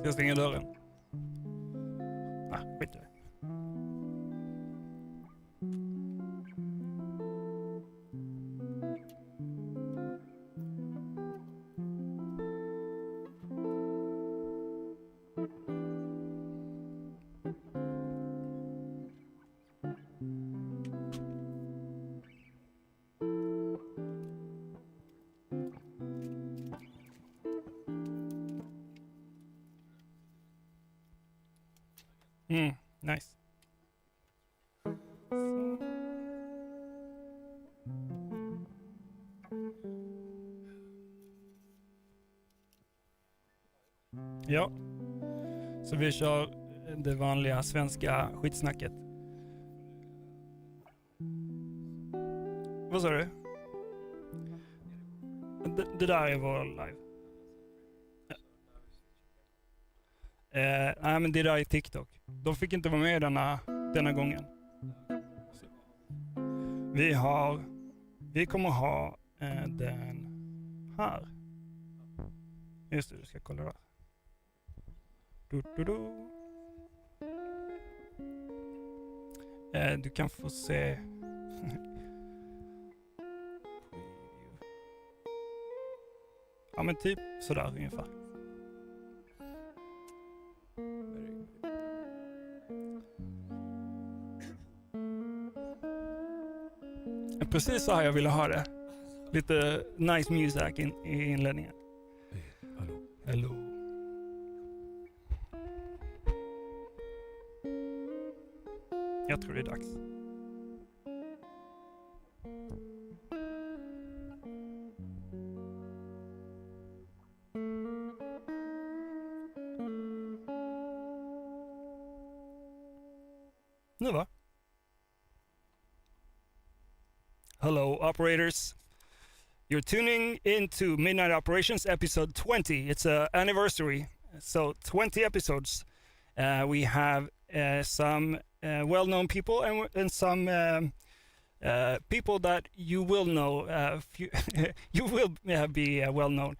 Ska jag stänga dörren? Skit i det. Nice. Ja, så vi kör det vanliga svenska skitsnacket. Vad sa du? Det där är vår live. Nej, men det där är TikTok. De fick inte vara med denna gången. Vi kommer ha den här. Just det, du ska kolla där. Du kan få se. Ja, men typ sådär ungefär. Precis så här jag ville ha det. Lite nice music i inledningen. Hallå. Hello. Jag tror det är dags. Nu va? Hello, operators. You're tuning into Midnight Operations episode 20. It's an anniversary, so 20 episodes. We have some well-known people and some people that you will know. You will be well-known.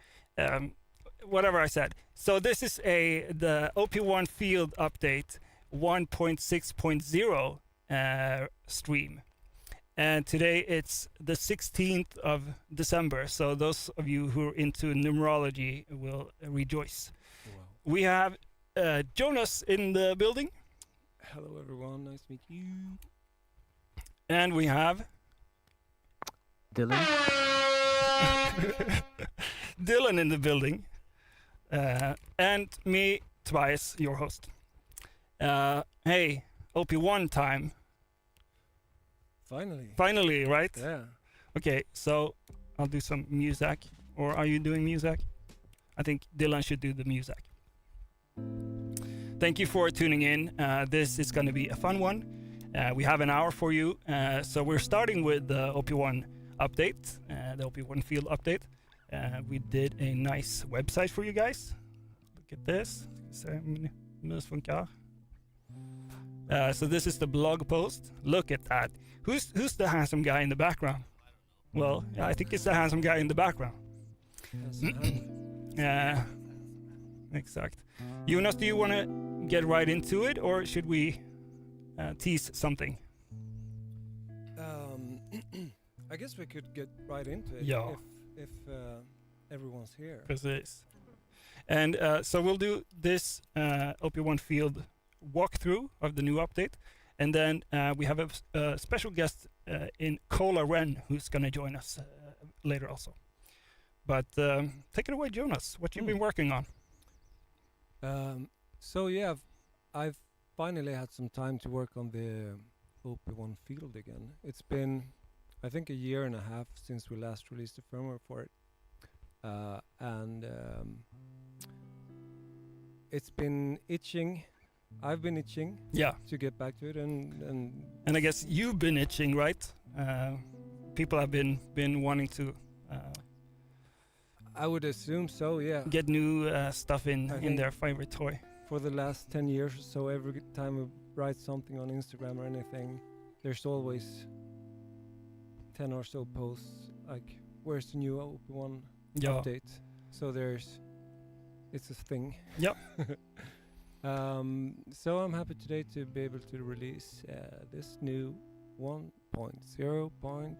Whatever I said. So this is the OP1 Field Update 1.6.0 stream. And today it's the 16th of December, so those of you who are into numerology will rejoice. Wow. We have Jonas in the building. Hello everyone, nice to meet you. And we have Dylan. Dylan in the building. And me, Tobias, your host. Hey, OP1 time. Finally, right? Yeah. Okay, so I'll do some music. Or are you doing music? I think Dylan should do the music. Thank you for tuning in. This is going to be a fun one. We have an hour for you. So we're starting with the OP1 update, the OP1 field update. We did a nice website for you guys. Look at this. So this is the blog post. Look at that. Who's the handsome guy in the background? Well, I think it's the handsome guy in the background. Yeah, exact. Jonas, do you want to get right into it, or should we tease something? I guess we could get right into it. Yeah. If everyone's here. Precis. And so we'll do this OP1 field walkthrough of the new update, and then we have a special guest in Cola Ren who's going to join us later also. But take it away, Jonas. What you've been working on? So yeah, I've finally had some time to work on the OP1 field again. It's been, I think, a year and a half since we last released the firmware for it, and it's been itching. I've been itching, Yeah, to get back to it, and and I guess you've been itching, right? People have been wanting to I would assume so. Yeah. get new stuff I in think- their favorite toy. For the last 10 years or so, every time we write something on Instagram or anything, there's always 10 or so posts like, "Where's the new OP1 Yeah. update?" So it's a thing. Yep. So I'm happy today to be able to release this new 1.0 point,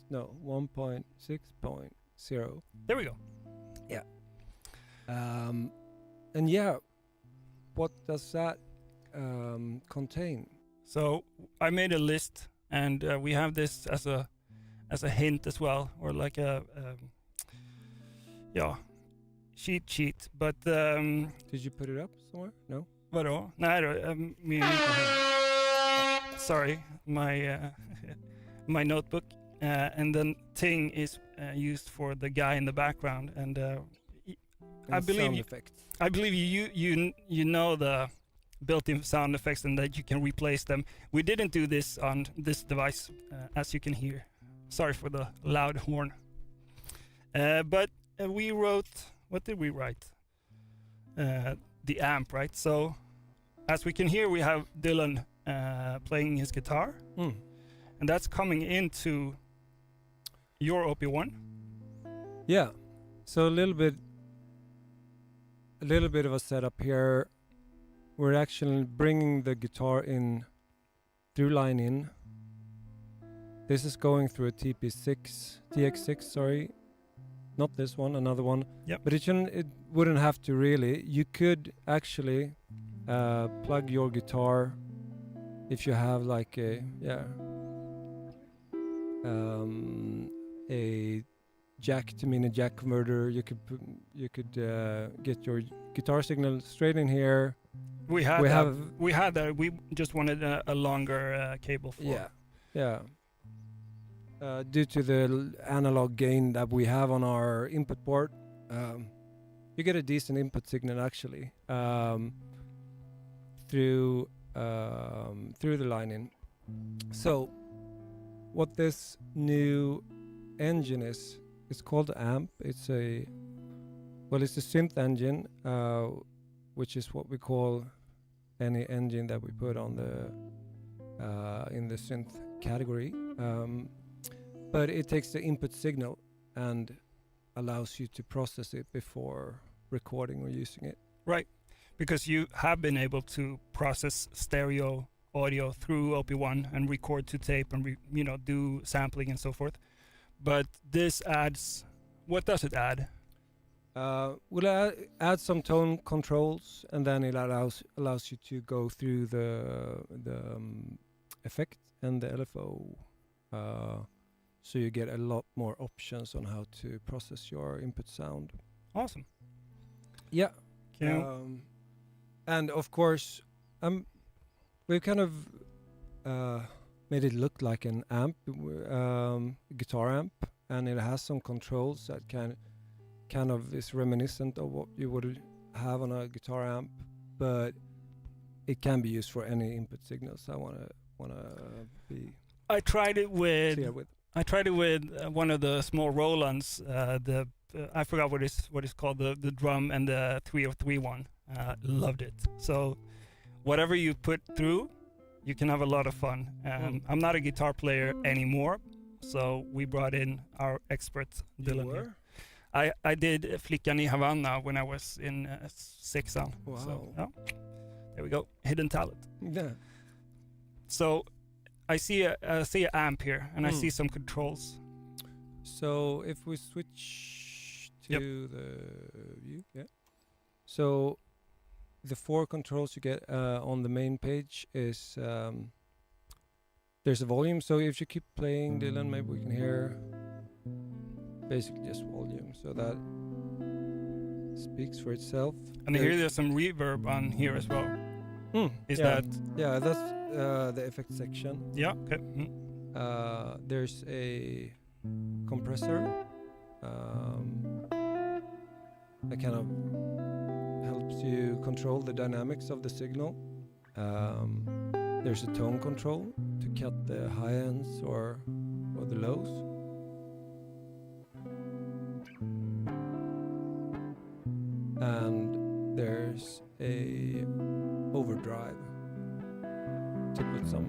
no 1.6.0. There we go. Yeah. And yeah, what does that contain? So I made a list, and we have this as a hint as well, or like a cheat sheet. But Did you put it up somewhere? No. vadå? Nej, sorry, my my notebook, and then ting is used for the guy in the background, and I believe sound you, effects. I believe you know the built-in sound effects and that you can replace them. We didn't do this on this device, as you can hear. Sorry for the loud horn. But we wrote. What did we write? The amp, right? So, as we can hear, we have Dylan playing his guitar, and that's coming into your OP1. Yeah. So a little bit of a setup here. We're actually bringing the guitar in through line in. This is going through a TX6, sorry. Not this one, another one. Yep. But it wouldn't have to really. You could actually plug your guitar if you have like a jack to mini jack converter. You could get your guitar signal straight in here. We had that. We just wanted a longer cable for. Yeah. Due to the analog gain that we have on our input port, you get a decent input signal actually through the line in. So, what this new engine is, it's called amp. It's a synth engine, which is what we call any engine that we put on the in the synth category. But it takes the input signal and allows you to process it before recording or using it. Right, because you have been able to process stereo audio through OP1 and record to tape and do sampling and so forth. But this adds. What does it add? We'll add some tone controls, and then it allows you to go through the effect and the LFO. So you get a lot more options on how to process your input sound. Awesome. Yeah. And of course, we've kind of made it look like an amp, guitar amp, and it has some controls that kind of is reminiscent of what you would have on a guitar amp, but it can be used for any input signals. I wanna be. I tried it with. Clear with. I tried it with one of the small Rolands. I forgot what it's called. The drum and the 303 one. Loved it. So whatever you put through, you can have a lot of fun. I'm not a guitar player anymore, so we brought in our expert Dylan here. I did Flickan i Havanna when I was in sexan. Wow. So, there we go. Hidden talent. Yeah. So I see a amp here, and I see some controls. So if we switch to the view, So the 4 controls you get on the main page is there's a volume. So if you keep playing, Dylan, maybe we can hear basically just volume. So that speaks for itself. And I hear there's some reverb on here as well. Is that? Yeah, that's the effect section. Yeah. Okay. There's a compressor that kind of helps you control the dynamics of the signal. There's a tone control to cut the high ends or the lows. And there's a overdrive to put some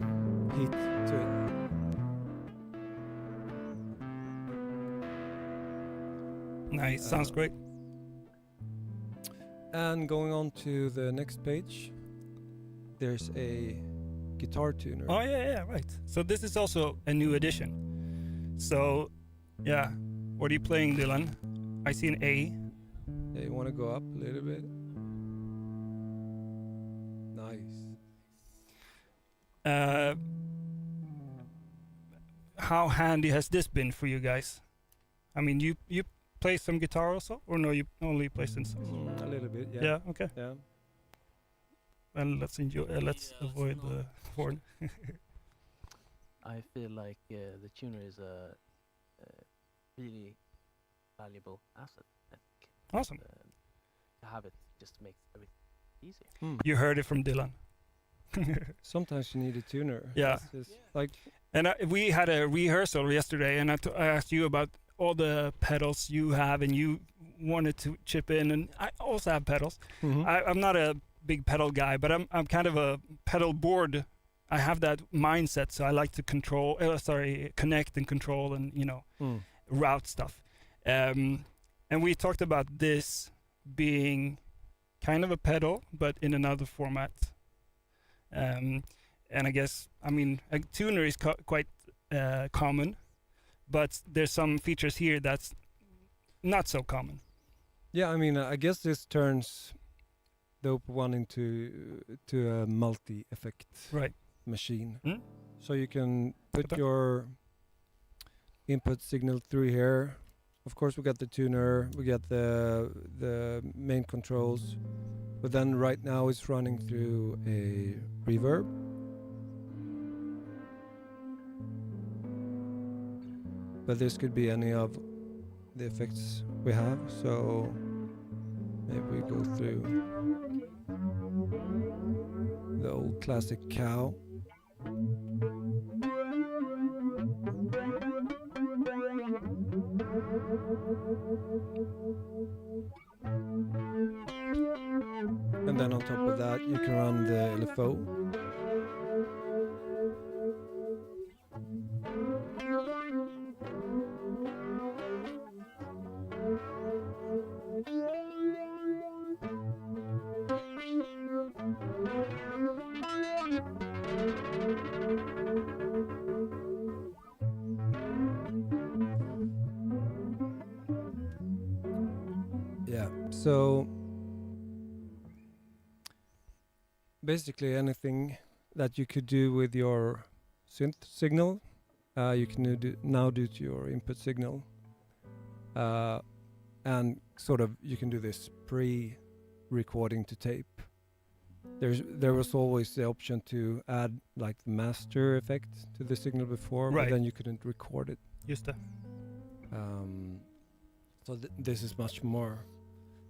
heat to it. Nice. Sounds great. And going on to the next page, there's a guitar tuner. Oh yeah, right. So this is also a new addition. So, yeah, what are you playing, Dylan? I see an A. Yeah, you want to go up a little bit. Nice. How handy has this been for you guys? I mean, you play some guitar also, or no? You only play synthesizer. A little bit, yeah. Yeah. Okay. Yeah. Well, let's enjoy. Let's avoid the horn. I feel like the tuner is a really valuable asset. I think. Awesome. To have it just makes everything easier. You heard it from Dylan. Sometimes you need a tuner. Yeah. It's just like And we had a rehearsal yesterday, and I asked you about all the pedals you have, and you wanted to chip in, and I also have pedals. I'm not a big pedal guy, but I'm kind of a pedal board. I have that mindset, so I like to connect and control, and route stuff. And we talked about this being kind of a pedal, but in another format. And I guess, I mean, a tuner is quite common, but there's some features here that's not so common. Yeah, I mean, I guess this turns the OP1 into a multi-effect machine. So you can put your input signal through here. Of course, we got the tuner, we got the main controls, but then right now it's running through a reverb. But this could be any of the effects we have, so maybe we go through the old classic cow. And then on top of that you can run the LFO. Yeah, so basically anything that you could do with your synth signal, you can now do to your input signal, and sort of you can do this pre-recording to tape. There was always the option to add like the master effect to the signal before, but then you couldn't record it. Just that. So this is much more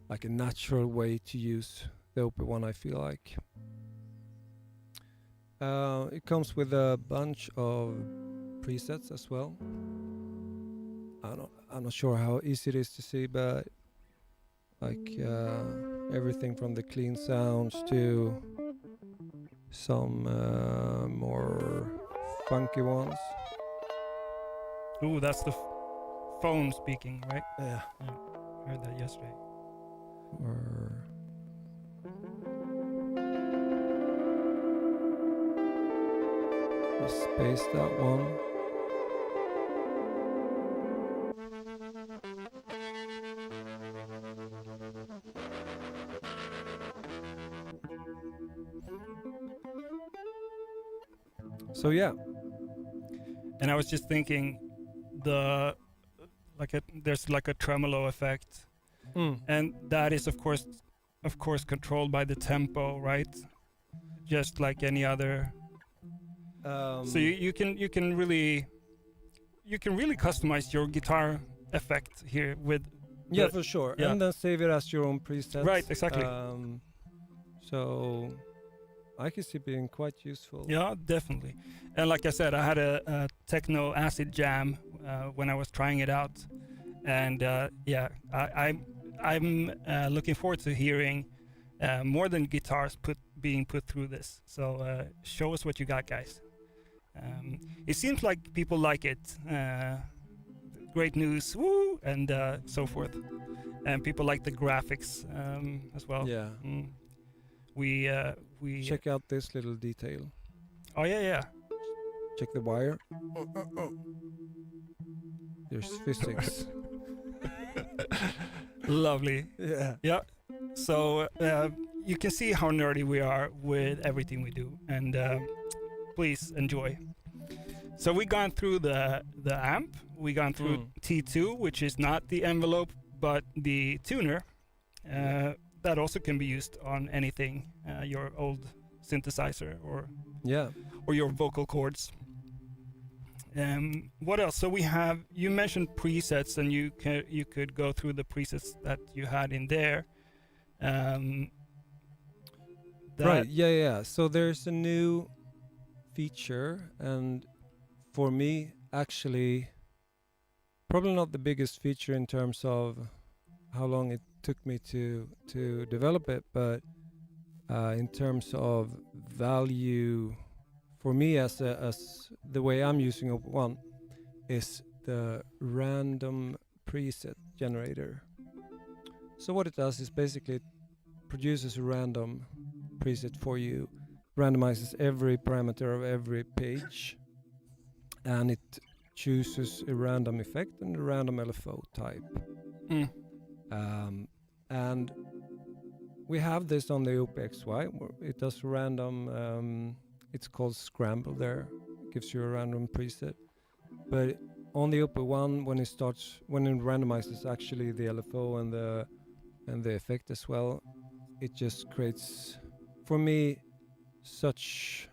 like a natural way to use the OP1, I feel like. It comes with a bunch of presets as well. I'm not sure how easy it is to see, but like everything from the clean sounds to some more funky ones. Ooh, that's the phone speaking, right? Yeah. I heard that yesterday. Or we spaced that one. So yeah. And I was just thinking, there's like a tremolo effect, and that is of course controlled by the tempo, right? Just like any other. So you can really customize your guitar effect here with. Yeah, for sure. Yeah. And then save it as your own preset. Right, exactly. So I can see it being quite useful. Yeah, definitely. And like I said, I had a techno acid jam when I was trying it out, and I'm looking forward to hearing more than guitars being put through this. So show us what you got, guys. It seems like people like it. Great news, woo, and so forth. and people like the graphics as well. Yeah. We Check out this little detail. Oh yeah. Check the wire. There's physics. Lovely. Yeah. Yeah. So you can see how nerdy we are with everything we do, and please enjoy. So we gone through the amp. We gone through T2, which is not the envelope, but the tuner. That also can be used on anything, your old synthesizer or your vocal cords. What else? So we have. You mentioned presets, and you could go through the presets that you had in there. Right. Yeah. So there's a new feature, and for me, actually, probably not the biggest feature in terms of how long it took me to develop it, but in terms of value for me as the way I'm using Op1 is the random preset generator. So what it does is basically it produces a random preset for you, randomizes every parameter of every page, and it chooses a random effect and a random LFO type. And we have this on the OPXY, where it does random, it's called scramble there, it gives you a random preset. But on the OP1, when it randomizes actually the LFO and the effect as well, it just creates, for me, such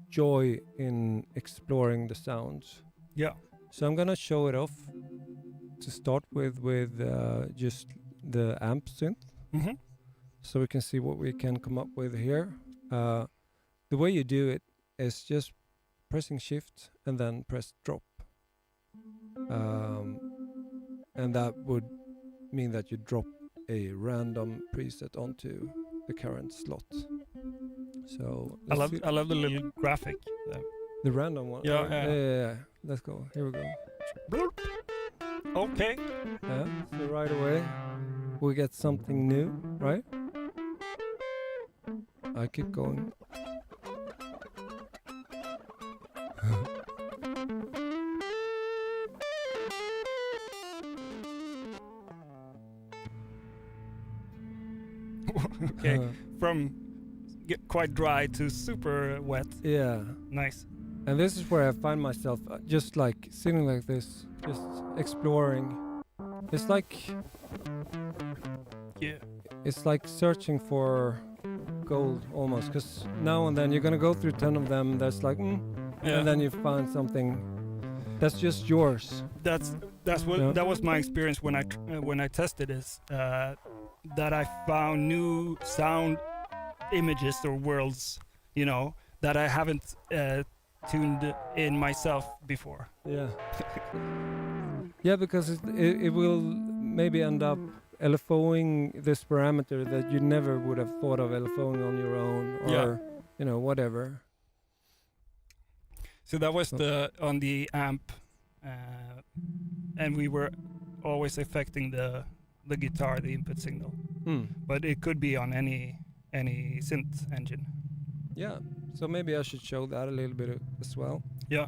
joy in exploring the sounds. Yeah. So I'm gonna show it off to start with just the amp synth, so we can see what we can come up with here. The way you do it is just pressing shift and then press drop, and that would mean that you drop a random preset onto the current slot. So I love the little graphic. The random one. Yeah. Let's go. Here we go. Okay. Yeah. So right away we get something new, right? I keep going. Okay. From quite dry to super wet. Yeah. Nice. And this is where I find myself just like sitting like this, just exploring. It's like it's like searching for gold almost, because now and then you're gonna go through 10 of them that's like and then you find something that's just yours. That was my experience when I tested this, that I found new sound images or worlds, that I haven't tuned in myself before. Yeah. Yeah, because it will maybe end up LFOing this parameter that you never would have thought of LFOing on your own, or whatever. So that was on the amp, and we were always affecting the guitar, the input signal. But it could be on any synth engine. Yeah. So maybe I should show that a little bit as well. Yeah.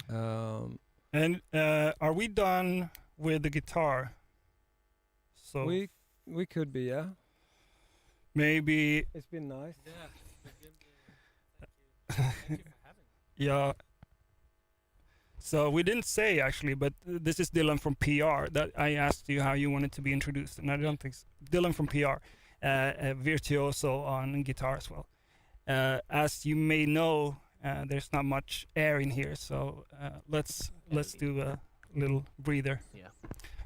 And are we done with the guitar? So we could be, yeah. Maybe it's been nice. Yeah. Thank you for having me. Yeah. So we didn't say actually, but this is Dylan from PR. That I asked you how you wanted to be introduced, and I don't think so. Dylan from PR, a virtuoso on guitar as well. As you may know, there's not much air in here, so let's do a little breather. Yeah.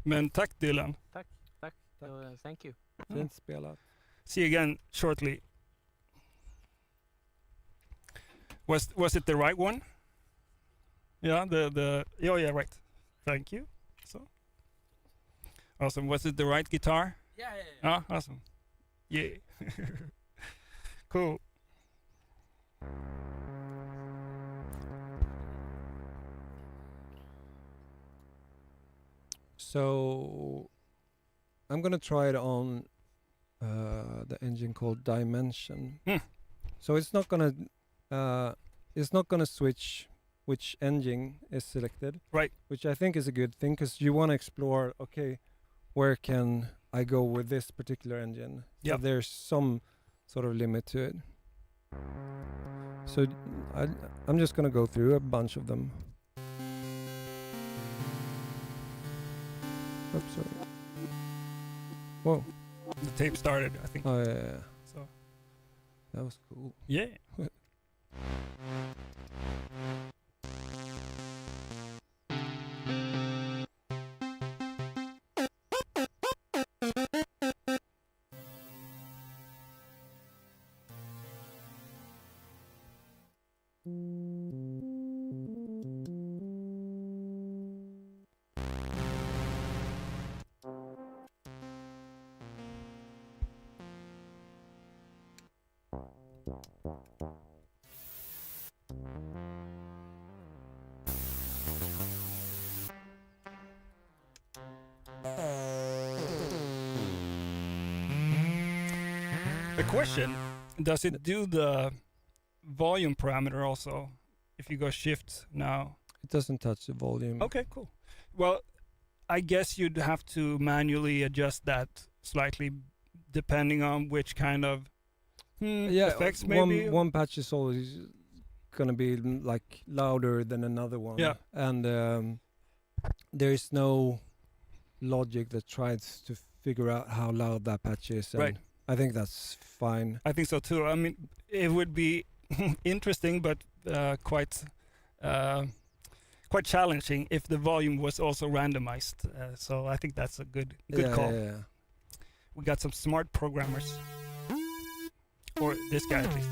Men tack Dylan. Tack. Thank you. Fint spelat. See you again shortly. Was it the right one? Yeah, yeah, right. Thank you. So awesome. Was it the right guitar? Yeah. Ah, awesome. Yeah. Cool. So I'm gonna try it on the engine called Dimension. So it's not gonna switch which engine is selected. Right. Which I think is a good thing, because you want to explore. Okay, where can I go with this particular engine? So Yep. there's some sort of limit to it. So I'm just gonna go through a bunch of them. Oops, sorry. Whoa. The tape started, I think. Oh yeah. So That was cool. yeah. The question, does it do the volume parameter also if you go shift now? It doesn't touch the volume. Okay, cool. Well, I guess you'd have to manually adjust that slightly depending on which kind of effects maybe. One patch is always gonna be like louder than another one. Yeah. And there is no logic that tries to figure out how loud that patch is. And Right. I think that's fine. I think so too. I mean, it would be interesting, but quite challenging if the volume was also randomized. So I think that's a good call. Yeah. We got some smart programmers, or this guy at least.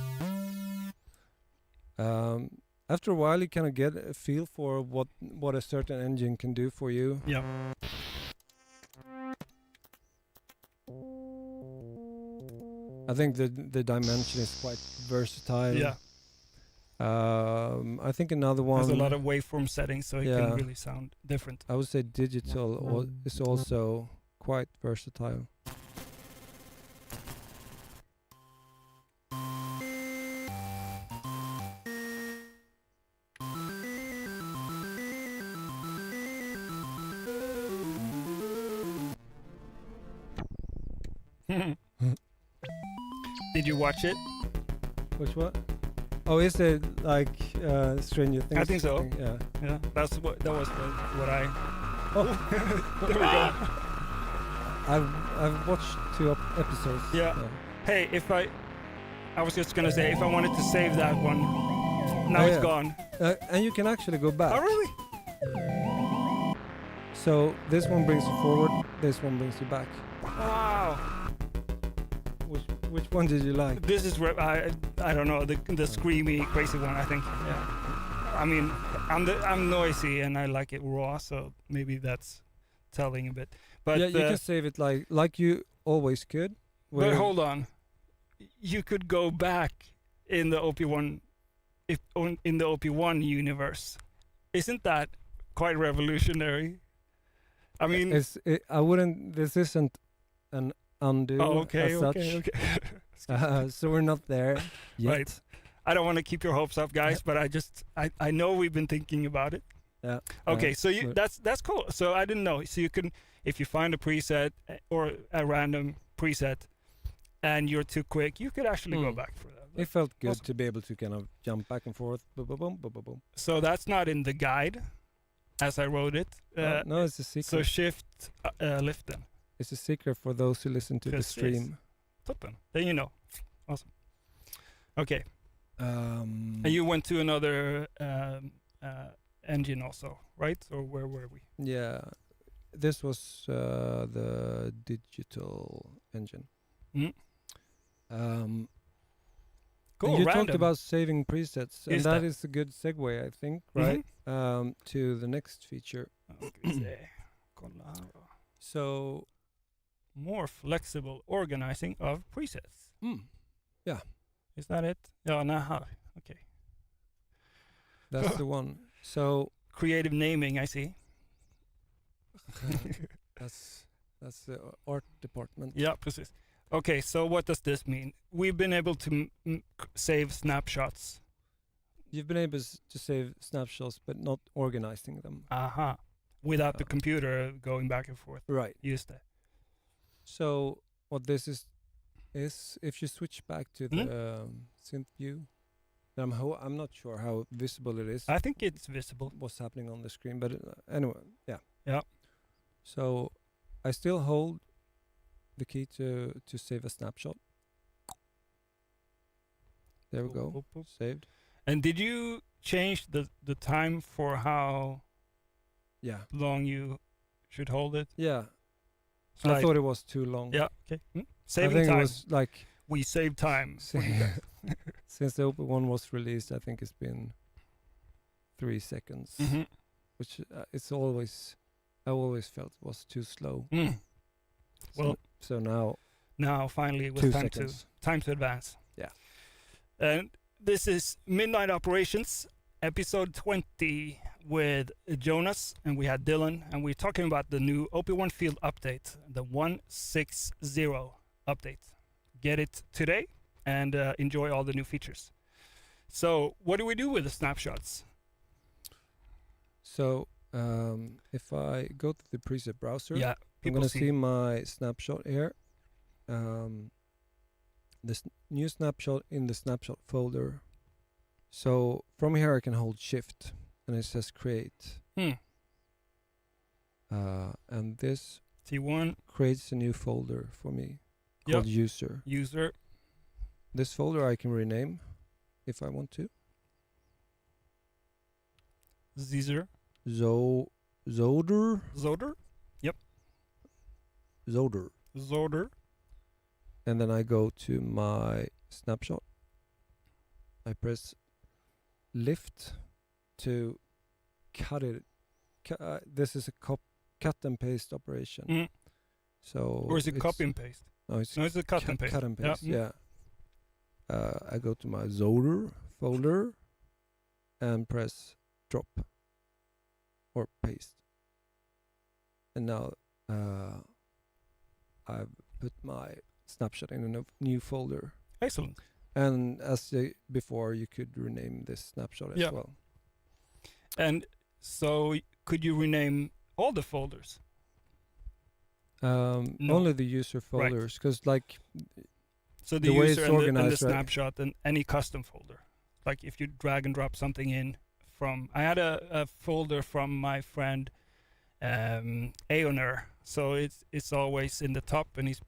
After a while, you kind of get a feel for what a certain engine can do for you. Yeah. I think the dimension is quite versatile. Yeah. I think another one. Has a lot of waveform settings, so it Yeah. can really sound different. I would say digital is also quite versatile. Did you watch it? Which one? Oh, is it like Stranger Things? I think so. thing? Yeah. Yeah, that was what I. Oh, There we go. I've watched 2 episodes. Yeah. Hey, I was just gonna say, if I wanted to save that one, now it's yeah. gone. And you can actually go back. Oh, really? So this one brings you forward. This one brings you back. Wow. Which one did you like? This is where I don't know, the screamy, crazy one. I think. Yeah. I mean, I'm noisy and I like it raw, so maybe that's telling a bit. But yeah, you can save it like you always could. But hold on, you could go back in the OP1, in the OP1 universe. Isn't that quite revolutionary? I mean, I wouldn't. This isn't an undo. oh, okay, as okay, such. okay. So we're not there yet. Right. I don't want to keep your hopes up, guys, but I know we've been thinking about it. Yeah. Okay, so that's cool. So I didn't know. So you can, if you find a preset or a random preset, and you're too quick, you could actually go back for that. It felt good awesome. to be able to kind of jump back and forth. Boom, boom, boom, boom, boom, boom. So that's not in the guide, as I wrote it. No, it's a secret. So shift lift then. It's a secret for those who listen to the Yes, stream. Toppen. Then you know. Awesome. Okay. Um, And you went to another engine also, right? Or where were we? Yeah, this was the digital engine. Mm. Cool. And you random. talked about saving presets, and Is that that- is a good segue, I think, Mhm. right? To the next feature. Ska vi se. Kolla här då. So, More flexible organizing of presets. yeah, Is that it? Ja, naha. Okay. that's the one. So, Creative naming, I see. That's the art department. Ja, precis. Okay, so what does this mean? We've been able to save snapshots. You've been able to save snapshots, but not organizing them. Aha. Without the computer going back and forth. Right. Just det. So what this is if you switch back to the synth view, I'm not sure how visible it is. I think it's visible. What's happening on the screen, but anyway, yeah. Yeah. So I still hold the key to save a snapshot. There we go. Saved. And did you change the time for how long you should hold it? Yeah. So I thought it was too long. Yeah. Okay. I Saving think time. it was like We save time. since the Open one was released, I think it's been 3 seconds, which I always felt was too slow. Well, so now finally it was 2 time seconds. to advance. Yeah. And this is Midnight Operations, episode 20 with Jonas, and we had Dylan, and we're talking about the new OP1 field update, the 160 update. Get it today and enjoy all the new features. So what do we do with the snapshots? So if I go to the preset browser, Yeah, I'm going to see my snapshot here. This new snapshot in the snapshot folder. So from here I can hold shift and it says create. And this T1 creates a new folder for me called user. This folder I can rename if I want to. Zoder. Yep. Zoder. And then I go to my snapshot. I press lift to cut it. This is a cut and paste operation. So or is it copy and paste? No, it's a cut and paste. Cut and paste. Yeah. I go to my Zoder folder and press drop or paste. And now I've put my snapshot in a new folder. Excellent. And as before, you could rename this snapshot as well. And so could you rename all the folders? No. Only the user folders, because so the way user it's and organized, the snapshot and any custom folder. Like if you drag and drop something in from, I had a folder from my friend Aoner, so it's always in the top, and he's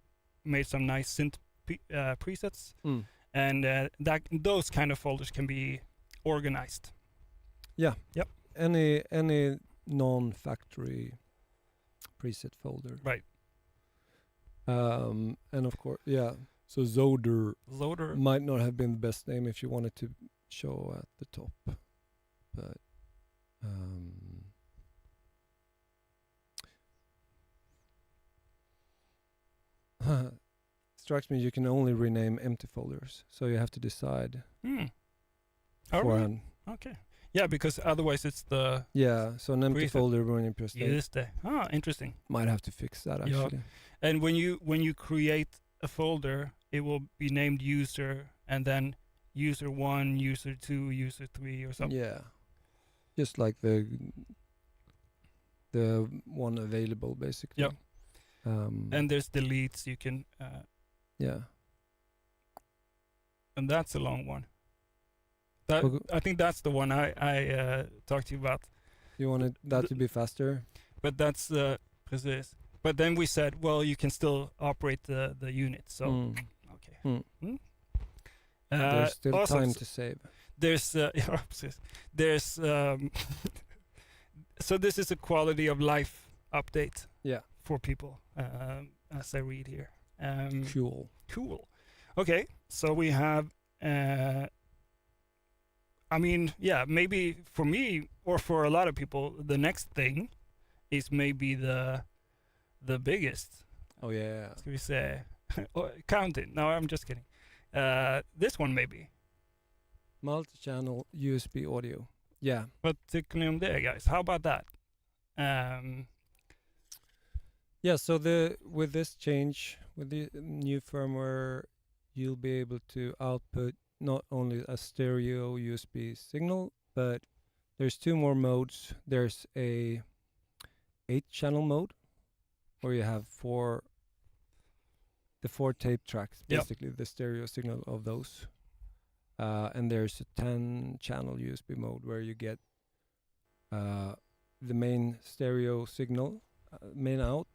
made some nice synth presets, and those kind of folders can be organized. Yeah. Yep. Any non-factory preset folder. Right. And of course, so Zoder might not have been the best name if you wanted to show at the top, but strikes me you can only rename empty folders, so you have to decide beforehand. Right. Okay. Yeah, because otherwise it's the so an empty preset folder when you press interesting. Might have to fix that actually. And when you create a folder, it will be named user, and then user 1, user 2, user 3 or something. Yeah. Just like the one available basically. Yep. And there's deletes you can and that's a long one. I think that's the one I talked to you about. You wanted that to be faster? But that's precis. But then we said, well, you can still operate the unit. So okay. There's still time to save. There's there's so this is a quality of life update. Yeah. For people, as I read here. Cool. Okay, so we have. I mean, maybe for me or for a lot of people, the next thing is maybe the biggest. Oh yeah. Ska vi say? Count it. No, I'm just kidding. This one maybe. Multi-channel USB audio. Yeah. Vad tycker ni om det, guys? How about that? Yeah, so with this change, with the new firmware, you'll be able to output not only a stereo USB signal, but there's two more modes. There's a 8-channel mode where you have the four tape tracks, Yep. basically the stereo signal of those. And there's a 10-channel USB mode where you get the main stereo signal, main out,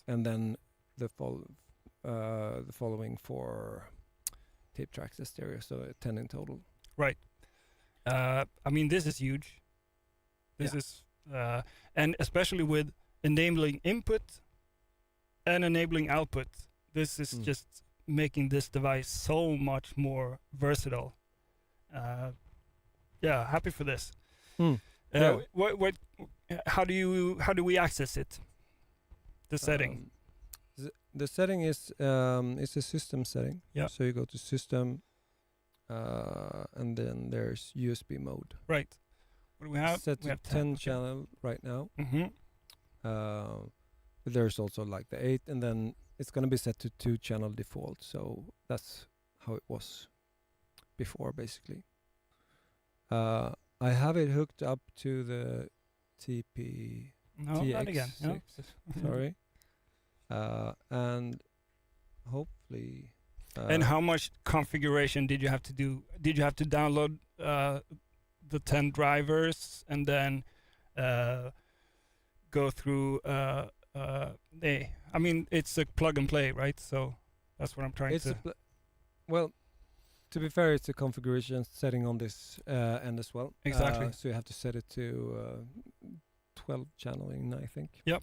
and then the following 4 tape tracks as stereo, so 10 in total. Right. I mean, this is huge. This is, and especially with enabling input and enabling output, this is just making this device so much more versatile. Yeah, happy for this. Yeah. How do we access it? The setting. The setting is it's a system setting. Yeah. So you go to system, and then there's USB mode. Right. What do we have? Set We to have 10 channel right now. Mm-hmm. But there's also like the 8, and then it's gonna be set to 2-channel default. So that's how it was before, basically. I have it hooked up to the TP. No, not again. No. TX6, sorry. And hopefully. And how much configuration did you have to do? Did you have to download the 10 drivers and then go through? I mean, it's a plug and play, right? So that's what I'm trying to. Well, to be fair, it's a configuration setting on this end as well. Exactly. So you have to set it to 12 channeling, I think. Yep.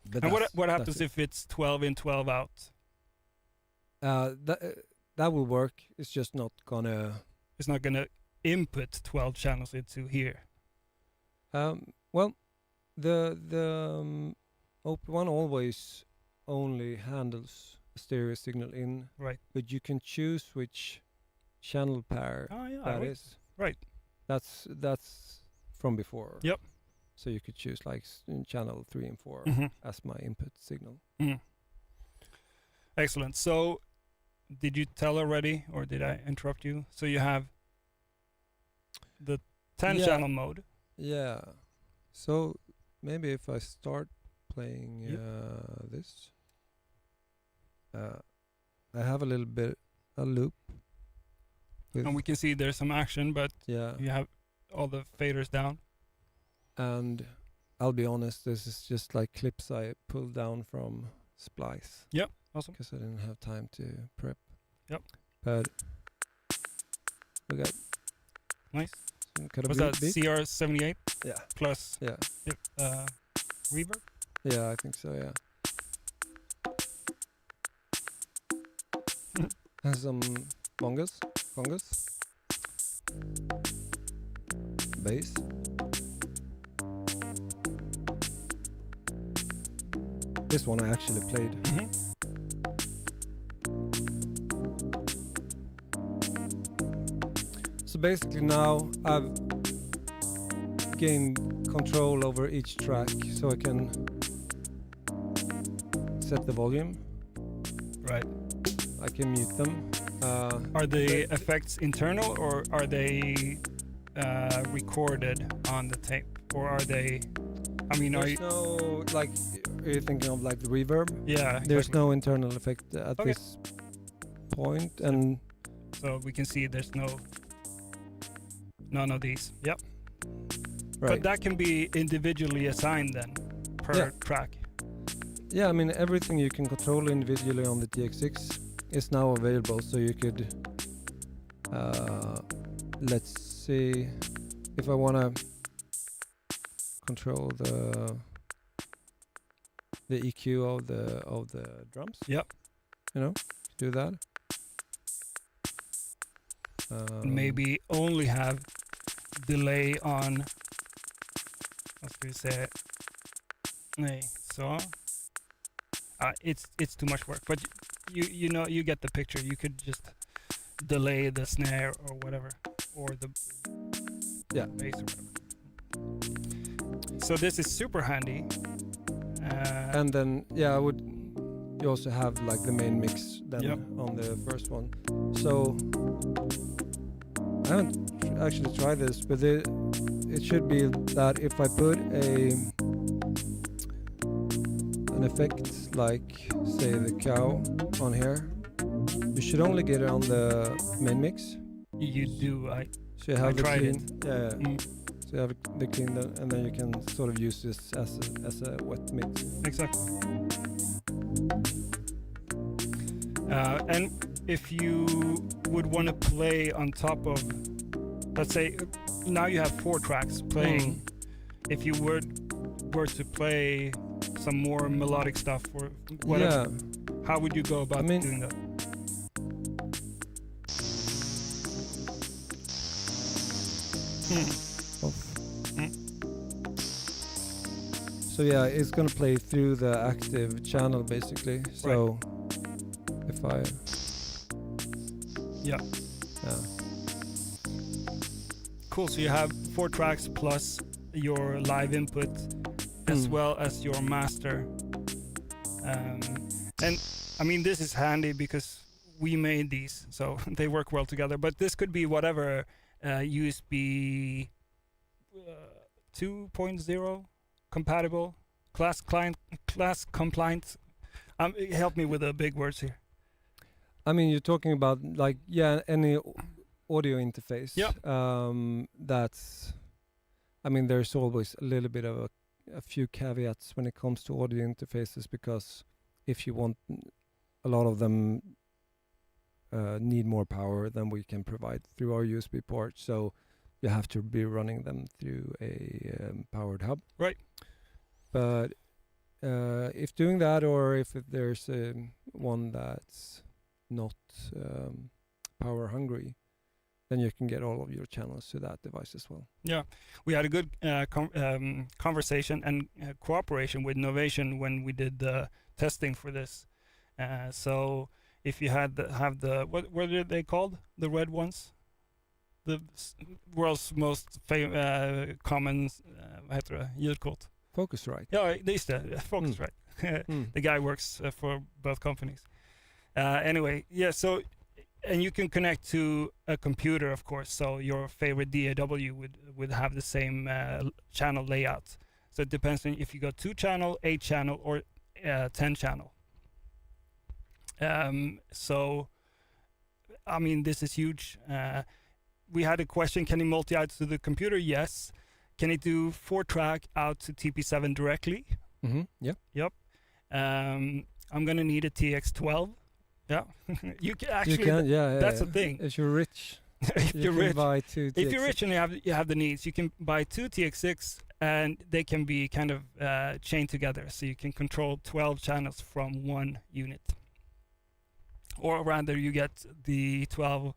But And what happens if it's 12 in, 12 out? That will work. It's just not gonna. It's not gonna input 12 channels into here. Well, the OP1 always only handles a stereo signal in. Right. But you can choose which channel pair that is. Right. That's from before. Yep. So you could choose like channel 3 and 4 as my input signal. Excellent. So, did you tell already, or did I interrupt you? So you have the 10-channel mode. Yeah. So maybe if I start playing this, I have a little bit a loop. And we can see there's some action, but yeah, you have all the faders down. And I'll be honest, this is just like clips I pulled down from Splice. Yep, awesome. Because I didn't have time to prep. Yep. But we got nice. Kind of was that beat? CR78? Yeah. Plus yeah. reverb? Yeah, I think so, yeah. And some congas. Bass. This one I actually played. So basically now I've gained control over each track, so I can set the volume. Right. I can mute them. Are the effects internal, or are they recorded on the tape, or are they? I mean, there's no like. Are you thinking of like the reverb? Yeah. There's exactly. no internal effect at this point, and so we can see there's none of these. Yep. right. But that can be individually assigned then per track. Yeah, I mean everything you can control individually on the TX6 is now available. So you could, let's see, if I wanna control the EQ of the drums. Yep. You know, do that. Maybe only have delay on. What ska vi säga? Nej, så. It's too much work, but you know, you get the picture. You could just delay the snare or whatever, or the bass or whatever. So this is super handy. And then I would. You also have like the main mix then Yep. on the first one. So I haven't actually tried this, but it should be that if I put an effect like say the cow on here, you should only get it on the main mix. You do. So you have the tried clean. it. Yeah. Mm, So you have the clean, and then you can sort of use this as a wet mix. exactly. And if you would want to play on top of, let's say, now you have 4 tracks playing. If you were to play some more melodic stuff or whatever, how would you go about doing that? So it's gonna play through the active channel basically. So if I Cool. So you have 4 tracks plus your live input as well as your master. And I mean, this is handy because we made these, so they work well together. But this could be whatever USB 2.0 compatible, class compliant. Help me with the big words here. I mean, you're talking about like any audio interface. Yeah. That's. I mean, there's always a little bit of a few caveats when it comes to audio interfaces, because if you want, a lot of them need more power than we can provide through our USB port. So you have to be running them through a powered hub. Right. But if doing that, or if there's one that's not power hungry, then you can get all of your channels to that device as well. Yeah, we had a good conversation and cooperation with Novation when we did the testing for this. So if you have the what are they called? The red ones, the world's most common vad heter det? Ljudkort. Focusrite. Ja, just det. Focusrite. The guy works for both companies. Anyway, so. And you can connect to a computer, of course. So your favorite DAW would have the same channel layout. So it depends on if you go 2 channel, 8 channel, or 10 channel. So, I mean, this is huge. We had a question: can you multi-out to the computer? Yes. Can it do 4-track out to TP7 directly? Yep. Yep. I'm gonna need a TX12. Yeah, you can actually. That's the thing. If you're rich, if you're rich, buy 2 TX6. If you're rich and you have the needs, you can buy 2 TX6, and they can be kind of chained together, so you can control 12 channels from one unit. Or rather, you get the 12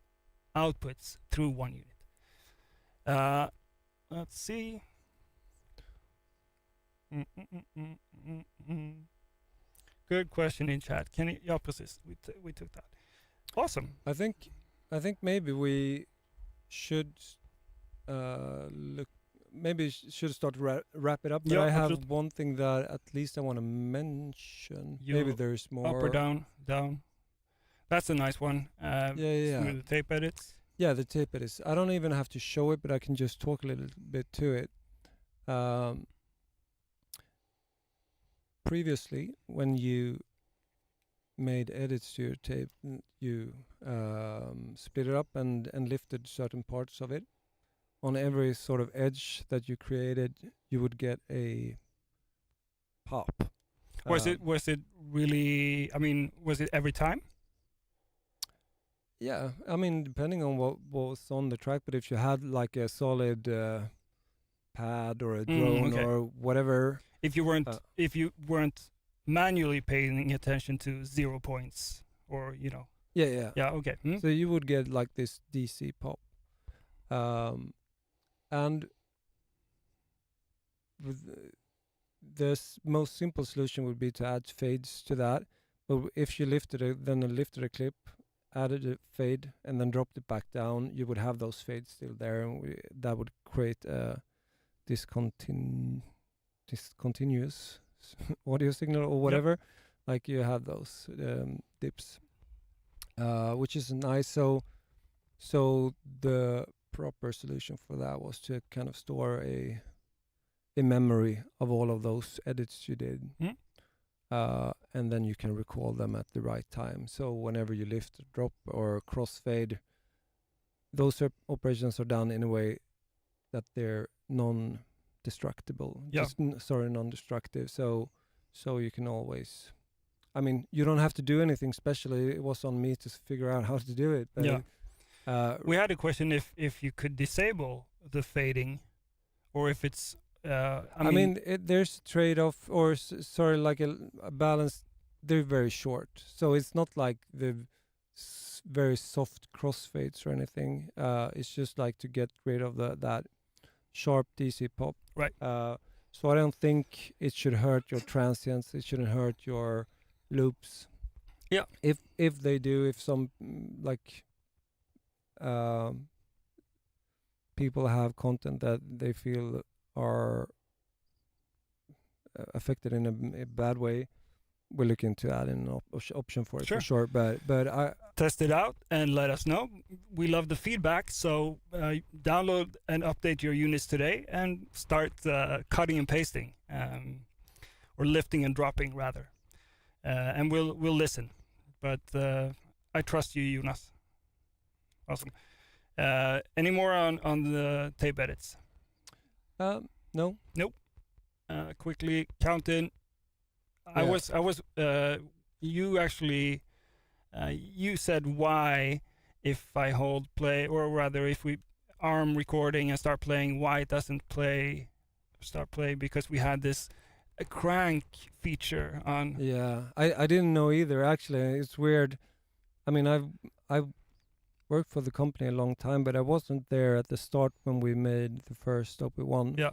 outputs through one unit. Let's see. Good question in chat. Can you? Yeah, precis. We took that. Awesome. I think maybe we should look. Maybe should start wrap it up. But Yeah, I have absolutely. one thing that at least I want to mention. Maybe there's more. Up or down? Down. That's a nice one. Yeah. The tape edits. Yeah, the tape edits. I don't even have to show it, but I can just talk a little bit to it. Previously, when you made edits to your tape, you split it up and lifted certain parts of it. On every sort of edge that you created, you would get a pop. Was it really? I mean, was it every time? Yeah, I mean, depending on what was on the track, but if you had like a solid pad or a drone or whatever. If you weren't manually paying attention to 0 points, or Yeah. Okay. So you would get like this DC pop, and the most simple solution would be to add fades to that. But if you lifted a clip, added a fade, and then dropped it back down, you would have those fades still there, and that would create a discontinuous audio signal or whatever, like you have those dips, which is nice. So the proper solution for that was to kind of store a memory of all of those edits you did. And then you can recall them at the right time. So whenever you lift, drop, or crossfade, those operations are done in a way that they're non-destructible. Non-destructive. So you can always. I mean, you don't have to do anything special. It was on me to figure out how to do it. But we had a question if you could disable the fading, or if it's. I mean there's a trade-off, or like a balance. They're very short, so it's not like the very soft crossfades or anything. It's just like to get rid of that sharp DC pop. Right. So I don't think it should hurt your transients. It shouldn't hurt your loops. Yeah. If they do, if some people have content that they feel are affected in a bad way, we'll look into adding an option for it. Sure. For sure. But I test it out and let us know. We love the feedback, so download and update your units today and start cutting and pasting, or lifting and dropping rather, and we'll listen. But I trust you, Jonas. Awesome. Any more on the tape edits? No. Nope. Quickly count in. I was. You actually. You said why, if I hold play, or rather, if we arm recording and start playing, why it doesn't start play, because we had this crank feature on. Yeah, I didn't know either. Actually, it's weird. I mean, I've worked for the company a long time, but I wasn't there at the start when we made the first OP1. Yeah.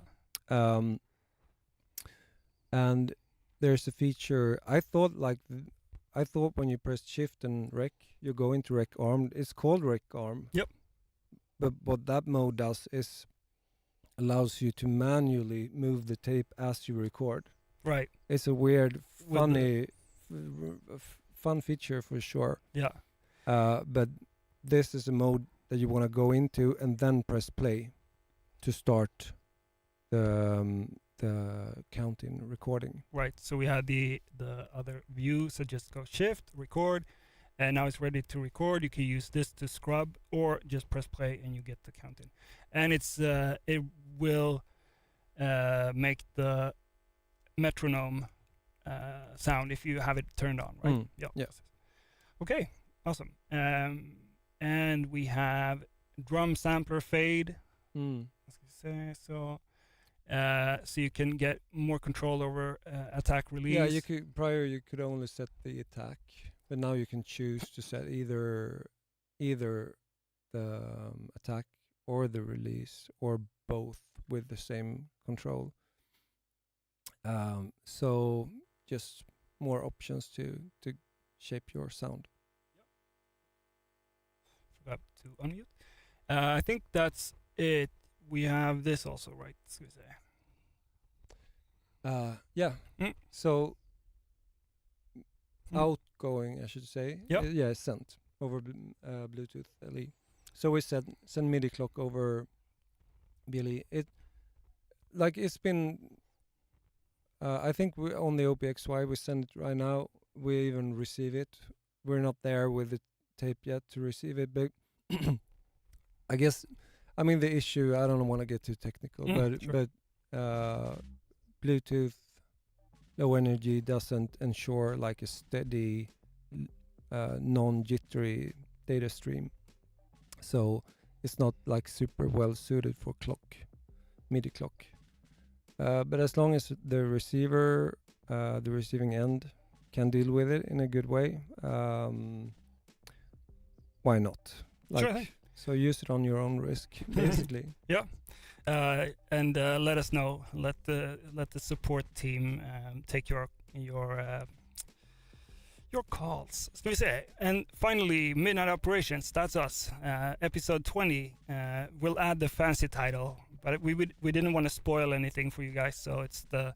And there's a feature. I thought when you press shift and rec, you go into rec arm. It's called rec arm. Yep. But what that mode does is allows you to manually move the tape as you record. Right. It's a weird, funny, fun feature for sure. Yeah. But this is a mode that you want to go into and then press play to start the counting recording. Right. So we had the other view. So just go shift, record, and now it's ready to record. You can use this to scrub, or just press play and you get the counting. And it will make the metronome sound if you have it turned on, right? Yeah. Yes. Okay. Awesome. And we have drum sampler fade. So you can get more control over attack release. Yeah, you could only set the attack, but now you can choose to set either the attack or the release, or both with the same control. So just more options to shape your sound. Forgot to unmute. I think that's it. We have this also, right? Yeah. So outgoing, I should say. Yep. Sent over Bluetooth LE. So we send MIDI clock over BLE. It's been. I think we on the OPXY we send it right now. We even receive it. We're not there with the tape yet to receive it, but I guess. I mean, the issue, I don't want to get too technical, but Bluetooth low energy doesn't ensure like a steady, non-jittery data stream. So it's not like super well suited for MIDI clock. But as long as the receiver, the receiving end can deal with it in a good way, why not? Sure. So use it on your own risk, basically. Yeah, and let us know. Let the support team take your calls. Ska vi se. And finally, Midnight Operations. That's us. Episode 20. We'll add the fancy title, but we didn't want to spoil anything for you guys. So it's the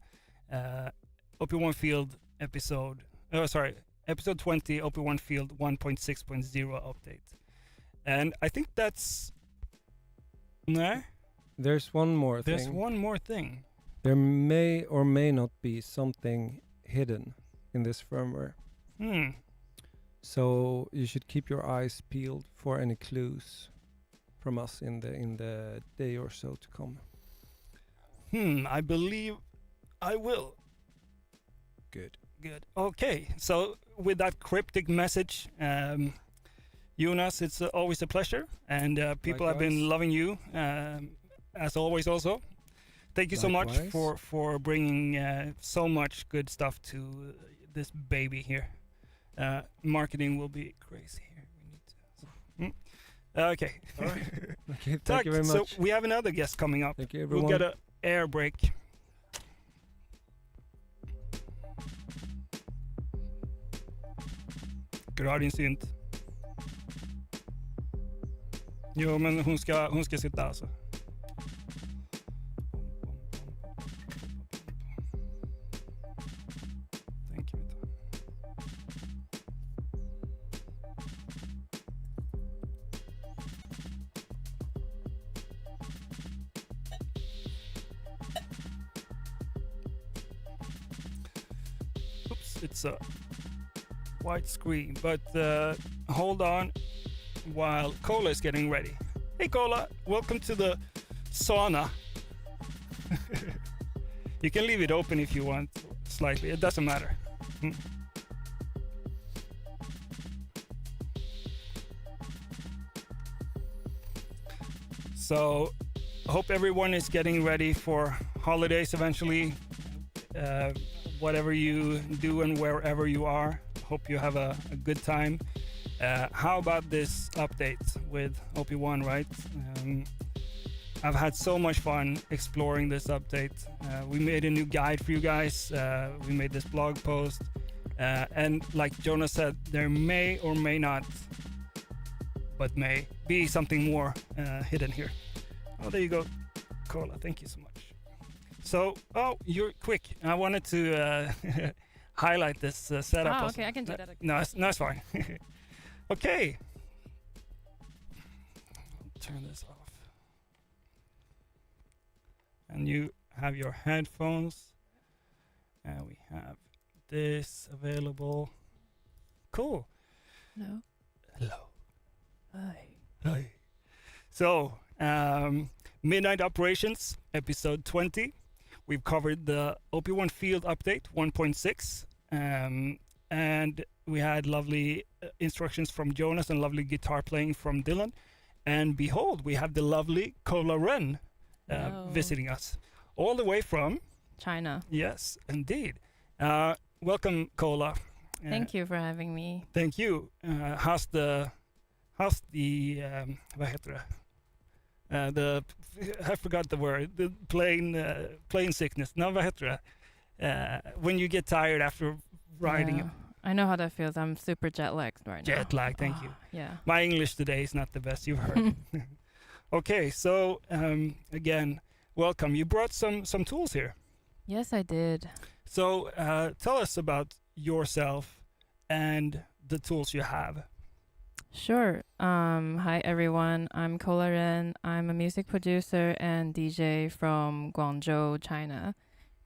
OP1 Field episode. Episode 20 OP1 Field 1.6.0 update. And I think that's. Nah, There's one more there's thing. one more thing. There may or may not be something hidden in this firmware. So you should keep your eyes peeled for any clues from us in the day or so to come. I believe I will. Good. Good. Okay, so with that cryptic message, Jonas, it's always a pleasure, and people have been Likewise. loving you as always. Also, thank you so much Likewise. for bringing so much good stuff to this baby here. Marketing will be crazy here. We need to. Okay. All right. Okay, thank Tack. you very So much. we have another guest coming up. Thank you, We'll everyone. get a air break. Dra din synt. Jo, men hon ska sitta alltså. Thank you. Oops, it's a white screen, but hold on while Cola is getting ready. Hey Cola, welcome to the sauna. You can leave it open if you want, slightly, it doesn't matter. So, hope everyone is getting ready for holidays eventually. Whatever you do and wherever you are, hope you have a good time. How about this update with OP1, right? I've had so much fun exploring this update. We made a new guide for you guys. We made this blog post. And like Jonas said, there may or may not, but may be something more hidden here. Oh, there you go, Cola. Thank you so much. So, you're quick. I wanted to highlight this setup. Ah, also. okay, I can do that again. No, it's fine. Okay. Turn this off. And you have your headphones. And we have this available. Cool. No. Hello. Hi. Hi. So, Midnight Operations, episode 20. We've covered the OP1 Field Update 1.6. And we had lovely instructions from Jonas and lovely guitar playing from Dylan. And behold, we have the lovely Cola Ren Hello. visiting us. All the way from... China. Yes, indeed. Welcome, Cola. Thank you for having me. Thank you. How's the vad heter det? I forgot the word. The plane sickness. No, vad heter det? When you get tired after riding. Yeah. I know how that feels. I'm super jet lagged right now. Jet lag, thank you. Yeah. My English today is not the best you've heard. Okay, so again, welcome. You brought some tools here. Yes, I did. So tell us about yourself and the tools you have. Sure. Hi everyone. I'm Cola Ren. I'm a music producer and DJ from Guangzhou, China.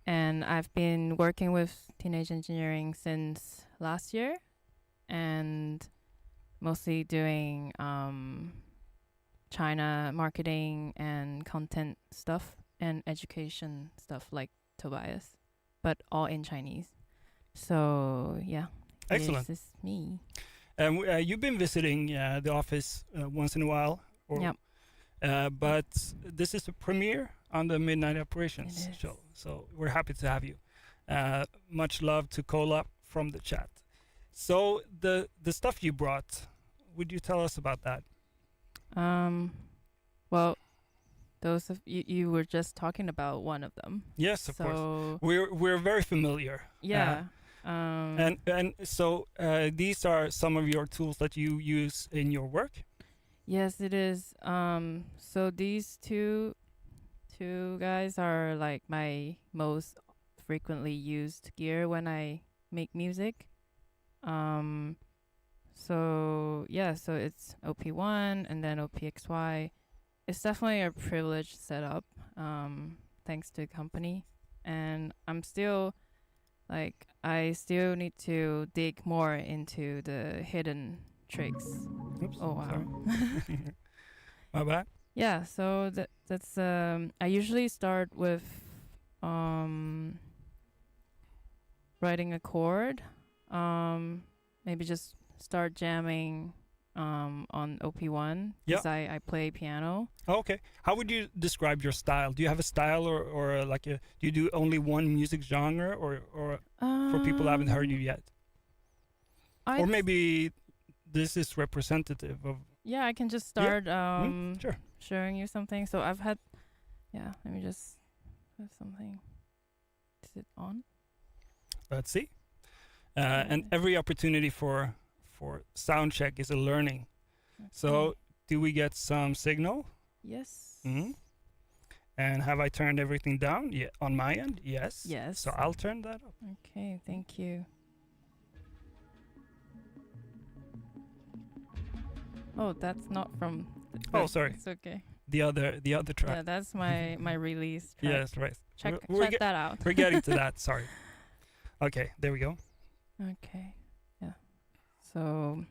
And I've been working with teenage engineering since last year and mostly doing China marketing and content stuff and education stuff like Tobias, but all in Chinese. So, yeah. Excellent. This is me. You've been visiting the office once in a while. Yep. But this is a premiere on the Midnight Operations It is. show. So we're happy to have you. Much love to Cola from the chat. So the stuff you brought, would you tell us about that? Well, those of you were just talking about one of them. Yes, of course. So We're very familiar. yeah. And so these are some of your tools that you use in your work. Yes, it is. So these two guys are like my most frequently used gear when I make music. So yeah, so it's OP1 and then OPXY. It's definitely a privileged setup, thanks to the company. And I'm still like, I still need to dig more into the hidden tricks. Oops. Oh wow. Sorry. My bad. Yeah, so that's I usually start with writing a chord, maybe just start jamming on OP1 because I play piano. Oh, okay. How would you describe your style? Do you have a style or like do you do only one music genre or for people who haven't heard you yet? Or maybe this is representative of. Yeah, I can just start Sure. showing you something. So I've had, yeah, let me just have something. Is it on? Let's see. And every opportunity for sound check is a learning. So do we get some signal? Yes. Mm-hmm. And have I turned everything down? Yeah, on my end, yes. Yes. So I'll turn that up. Okay, thank you. Oh, that's not from. Oh, sorry. It's okay. The other track. Yeah, that's my release track. Yes, right. Check We're that out. We're getting to that. Sorry. Okay, there we go. Okay. Yeah. So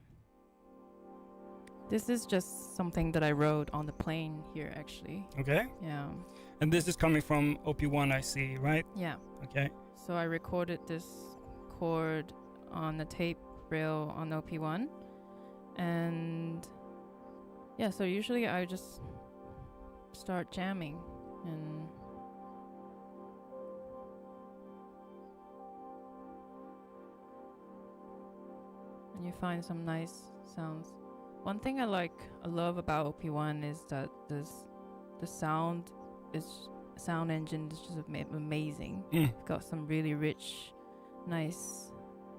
this is just something that I wrote on the plane here, actually. Okay. Yeah. And this is coming from OP1, I see, right? Yeah. Okay. So I recorded this chord on the tape reel on OP1, and yeah. So usually I just start jamming and. And you find some nice sounds. One thing I love about OP1 is that the sound engine is just amazing. It's got some really rich, nice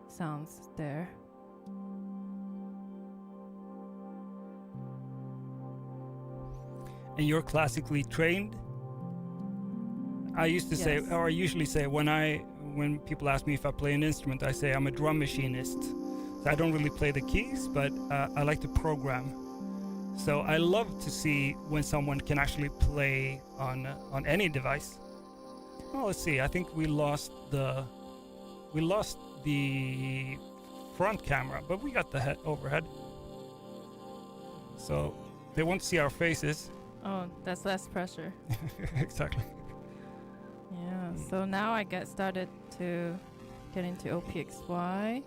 sounds there. And you're classically trained? I used to say, Yes. or I usually say, when people ask me if I play an instrument, I say I'm a drum machinist. So I don't really play the keys, but I like to program. So I love to see when someone can actually play on any device. Oh, let's see. I think we lost the front camera, but we got the overhead. So they won't see our faces. Oh, that's less pressure. Exactly. Yeah. So now I get started to get into OPXY.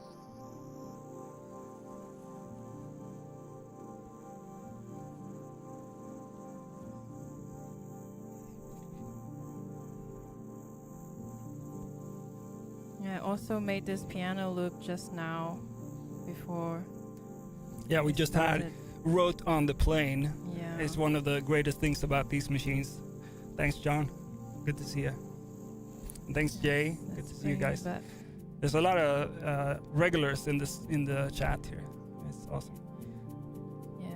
Yeah, I also made this piano loop just now before. Yeah, we just had wrote on the plane. Yeah. It's one of the greatest things about these machines. Thanks, John. Good to see you. And thanks, Jay. Good to see you guys. There's a lot of regulars in the chat here. It's awesome. Yeah.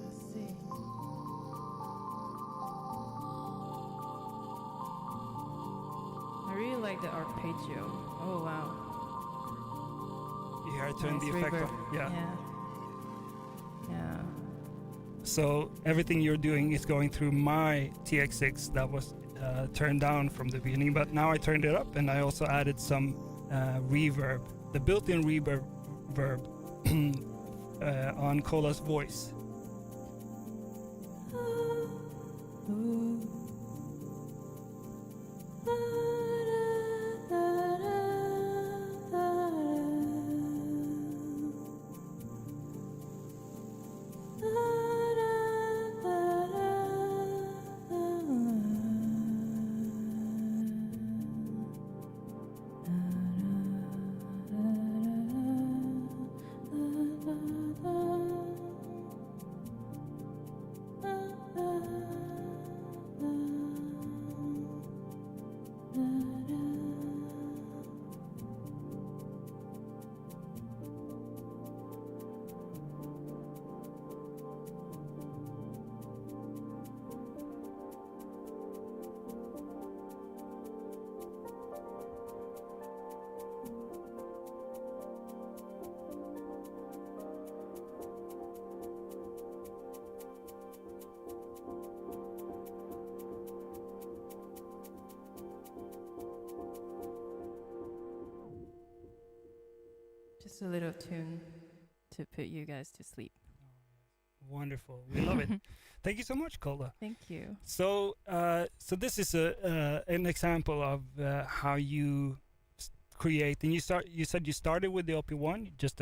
Let's see. I really like the arpeggio. Oh wow. Yeah, I turned Nice the effect reverb. on. Yeah. Yeah. So everything you're doing is going through my TX6 that was turned down from the beginning, but now I turned it up and I also added some reverb, the built-in reverb on Cola's voice. Just a little tune to put you guys to sleep. Wonderful, we love it. Thank you so much, Cola. Thank you. So, so this is an example of how you create, and you said you started with the OP1, just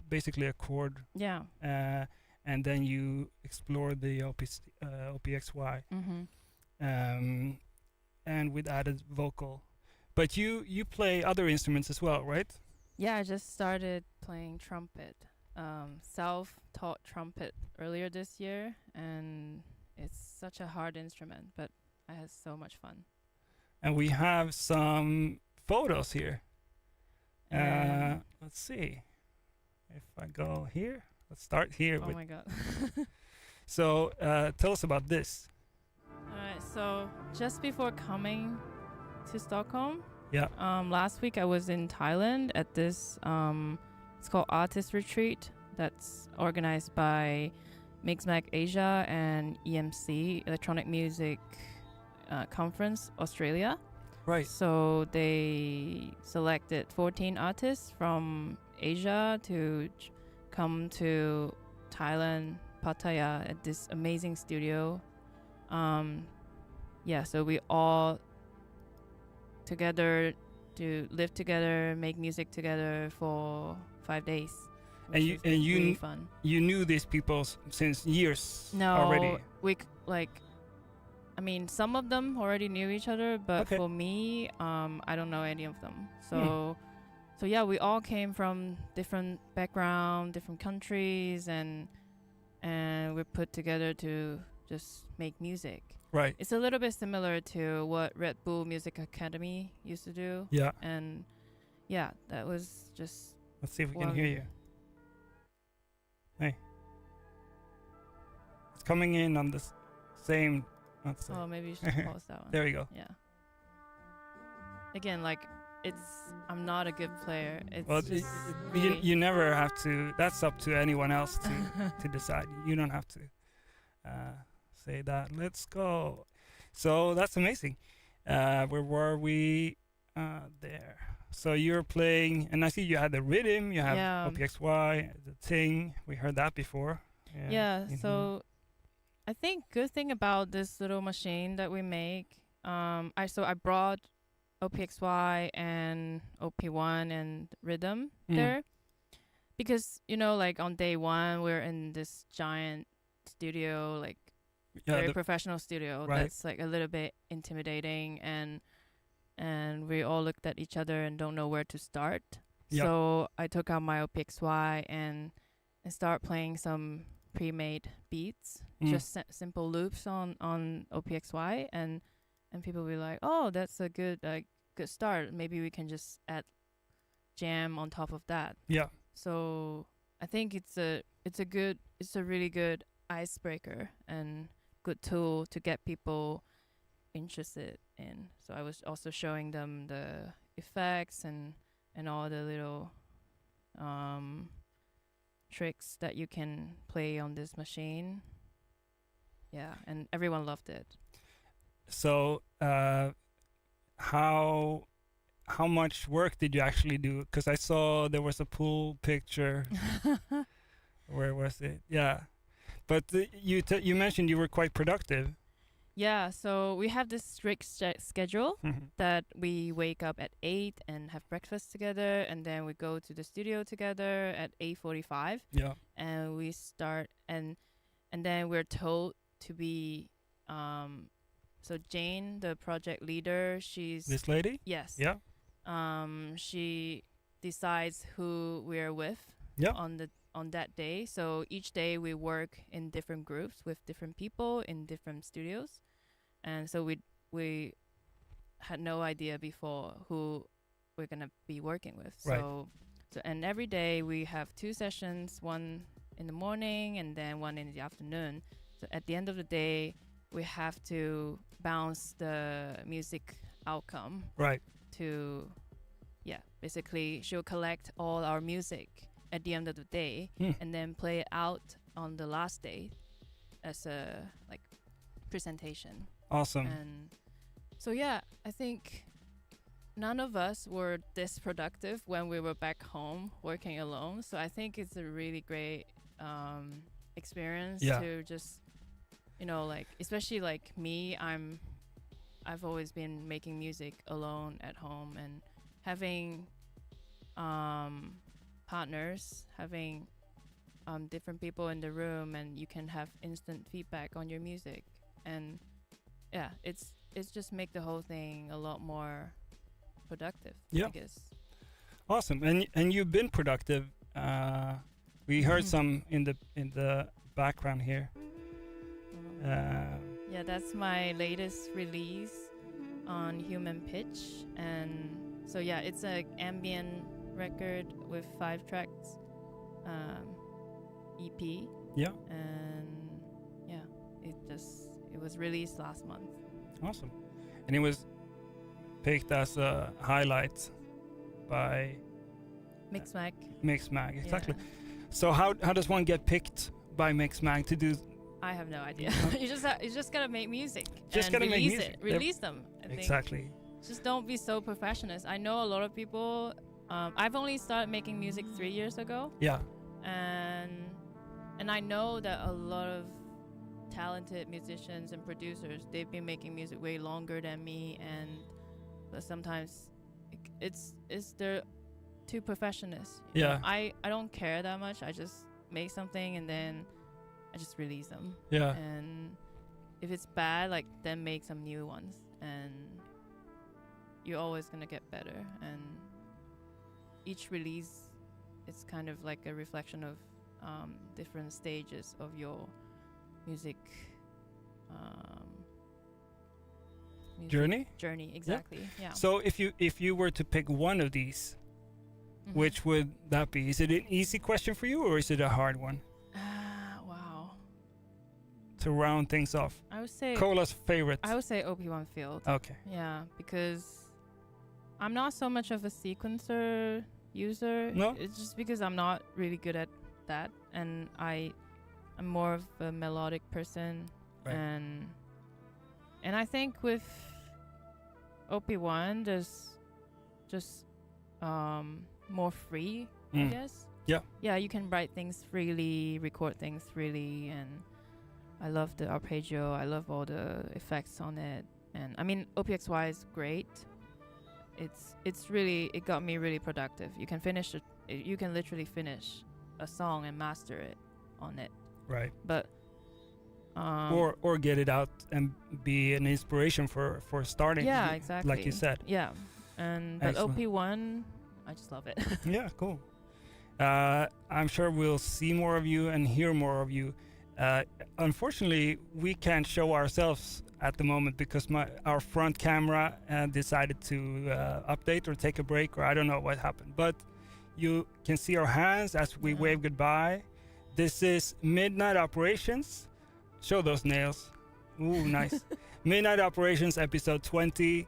basically a chord, Yeah. and then you explored the OPXY, and with added vocal. But you play other instruments as well, right? Yeah, I just started playing trumpet, self-taught trumpet earlier this year, and it's such a hard instrument, but I had so much fun. And we have some photos here. Let's see. If I go here, let's start here. Oh my god. So tell us about this. Alright, so just before coming to Stockholm, Yeah. last week I was in Thailand at this, it's called Artist Retreat, that's organized by Mixmag Asia and EMC, Electronic Music Conference, Australia. Right. So they selected 14 artists from Asia to come to Thailand, Pattaya, at this amazing studio. Yeah, so we all together to live together, make music together for 5 days. And which was really fun. You knew these people since years No, already. I mean, some of them already knew each other, but Okay. for me, I don't know any of them. So yeah, we all came from different background, different countries, and we're put together to just make music. Right. It's a little bit similar to what Red Bull Music Academy used to do. Yeah. And yeah, that was just Let's see if we can hear you. Hey. It's coming in on the same. Let's see. oh, maybe you should pause that one. There we go. Yeah. Again, like I'm not a good player. It's Well, just you, really you never have to. That's up to anyone else to decide. You don't have to say that. Let's go. So that's amazing. Where were we? There. So you're playing, and I see you had the rhythm. You have Yeah. OPXY, the thing. We heard that before. Yeah, Mhm. so I think good thing about this little machine that we make, I brought OPXY and OP1 and rhythm there, because like on day one we're in this giant studio, like very professional studio, right. that's like a little bit intimidating, and we all looked at each other and don't know where to start. Yeah. So I took out my OPXY and start playing some pre-made beats, just simple loops on OPXY, and people will be like, oh, that's a good start, maybe we can just add jam on top of that. Yeah. So I think it's a really good icebreaker and good tool to get people interested in. So I was also showing them the effects and all the little tricks that you can play on this machine. Yeah, and everyone loved it. So how how much work did you actually do? Because I saw there was a pool picture. Where was it? Yeah, but you mentioned you were quite productive. Yeah, so we have this strict schedule that we wake up at 8 and have breakfast together, and then we go to the studio together at 8:45. Yeah. And we start, and then we're told to be so Jane, the project leader, she's This lady? yes. Yeah. She decides who we're with Yeah. on that day. So each day we work in different groups with different people in different studios, and so we had no idea before who we're gonna be working with. Right. So and every day we have 2 sessions, one in the morning and then one in the afternoon. So at the end of the day, we have to bounce the music outcome Right. to, basically she'll collect all our music at the end of the day and then play it out on the last day as a presentation. Awesome. And so I think none of us were this productive when we were back home working alone. So I think it's a really great experience to just, especially me, I've always been making music alone at home, and having partners, having different people in the room, and you can have instant feedback on your music, and it's just make the whole thing a lot more productive. Yeah. I guess. Awesome. And you've been productive. We heard some in the background here. Yeah, that's my latest release on Human Pitch, and so it's a ambient record with 5 tracks EP. Yeah. And it was released last month. Awesome. And it was picked as a highlight by Mixmag. Mixmag. Exactly. Yeah. So how does one get picked by Mixmag to do? I have no idea. you just gotta make music. Just and gotta make release music. it. Release them. I think. Exactly. Just don't be so perfectionist. I know a lot of people. I've only started making music 3 years ago. Yeah. And I know that a lot of talented musicians and producers, they've been making music way longer than me, but sometimes they're too perfectionist. You know? I don't care that much. I just make something and then I just release them. Yeah. And if it's bad, then make some new ones, and you're always gonna get better. And each release is kind of like a reflection of different stages of your music journey. Exactly. Yeah. So if you were to pick one of these, which would that be? Is it an easy question for you, or is it a hard one? Wow. To round things off, I would say Cola's favorite. I would say OP1 Field. Okay. Yeah, because I'm not so much of a sequencer user. No? It's just because I'm not really good at that, and I'm more of a melodic person. Right. And I think with OP1 there's just more free, I guess. Yeah. Yeah, you can write things freely, record things freely, and I love the arpeggio. I love all the effects on it. And I mean, OPXY is great. It got me really productive. You can you can literally finish a song and master it on it. Right. But or get it out and be an inspiration for starting. Yeah, exactly. Like you said. Yeah. But Excellent. OP1, I just love it. Yeah, cool. I'm sure we'll see more of you and hear more of you. Unfortunately, we can't show ourselves at the moment because our front camera decided to update or take a break, or I don't know what happened. But you can see our hands as we wave goodbye. This is Midnight Operations. Show those nails. Ooh, nice. Midnight Operations episode 20.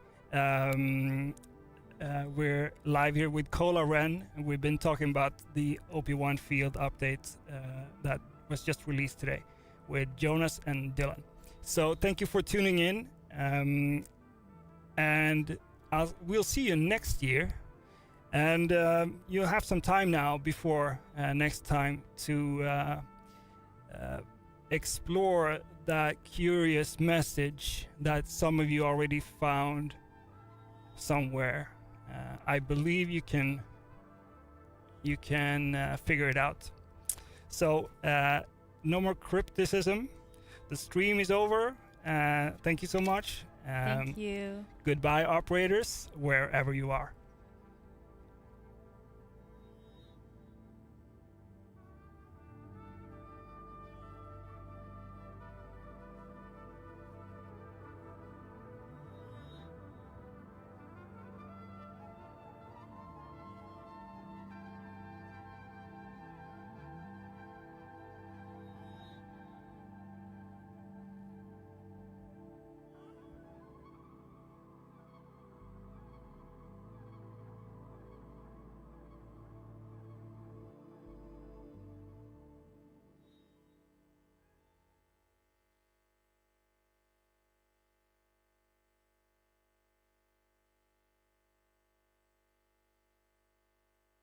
We're live here with Cola Ren, and we've been talking about the OP1 Field update that was just released today with Jonas and Dylan. So thank you for tuning in, and we'll see you next year, and you'll have some time now before next time to explore that curious message that some of you already found somewhere. I believe you can figure it out. So no more crypticism. The stream is over. Thank you so much. Thank you. Goodbye, operators, wherever you are.